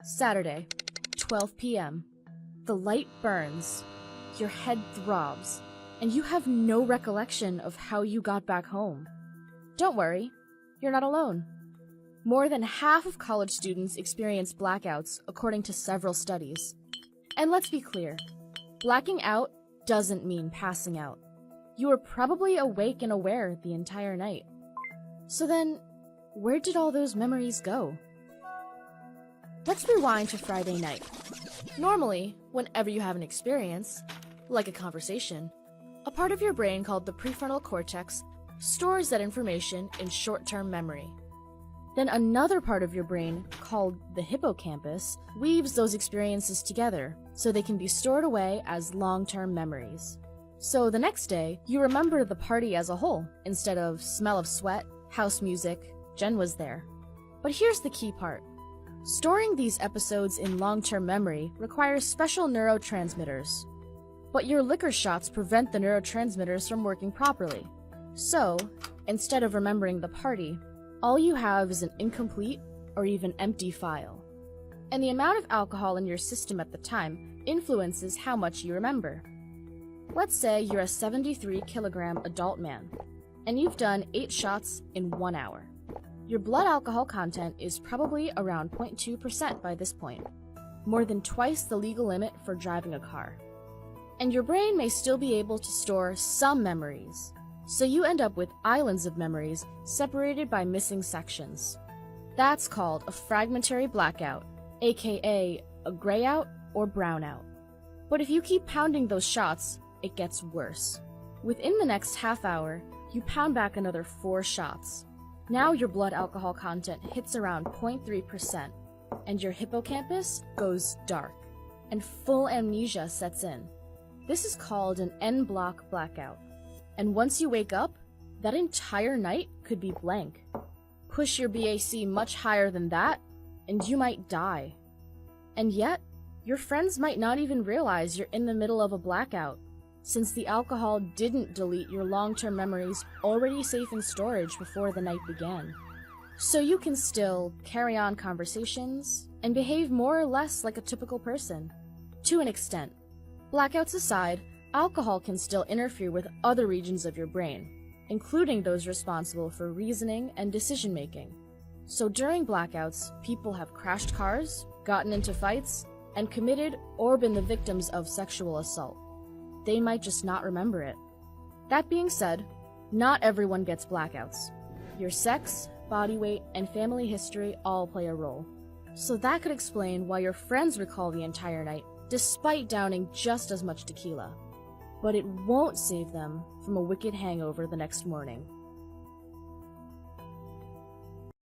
Saturday, 12 p.m. The light burns, your head throbs, and you have no recollection of how you got back home. Don't worry, you're not alone. More than half of college students experience blackouts, according to several studies. And let's be clear, blacking out doesn't mean passing out. You were probably awake and aware the entire night. So then, where did all those memories go? Let's rewind to Friday night. Normally, whenever you have an experience, like a conversation, a part of your brain called the prefrontal cortex stores that information in short-term memory. Then another part of your brain, called the hippocampus, weaves those experiences together so they can be stored away as long-term memories. So the next day, you remember the party as a whole, instead of smell of sweat, house music, Jen was there. But here's the key part. Storing these episodes in long-term memory requires special neurotransmitters. But your liquor shots prevent the neurotransmitters from working properly. So, instead of remembering the party, all you have is an incomplete or even empty file. And the amount of alcohol in your system at the time influences how much you remember. Let's say you're a 73-kilogram adult man, and you've done 8 shots in 1 hour. Your blood alcohol content is probably around 0.2% by this point, more than twice the legal limit for driving a car. And your brain may still be able to store some memories, so you end up with islands of memories separated by missing sections. That's called a fragmentary blackout, aka a grayout or brownout. But if you keep pounding those shots, it gets worse. Within the next half hour, you pound back another 4 shots. Now your blood alcohol content hits around 0.3%, and your hippocampus goes dark, and full amnesia sets in. This is called an en-bloc blackout. And once you wake up, that entire night could be blank. Push your BAC much higher than that, and you might die. And yet, your friends might not even realize you're in the middle of a blackout, since the alcohol didn't delete your long-term memories already safe in storage before the night began. So you can still carry on conversations and behave more or less like a typical person. To an extent. Blackouts aside, alcohol can still interfere with other regions of your brain, including those responsible for reasoning and decision-making. So during blackouts, people have crashed cars, gotten into fights, and committed or been the victims of sexual assault. They might just not remember it. That being said, not everyone gets blackouts. Your sex, body weight, and family history all play a role. So that could explain why your friends recall the entire night, despite downing just as much tequila. But it won't save them from a wicked hangover the next morning.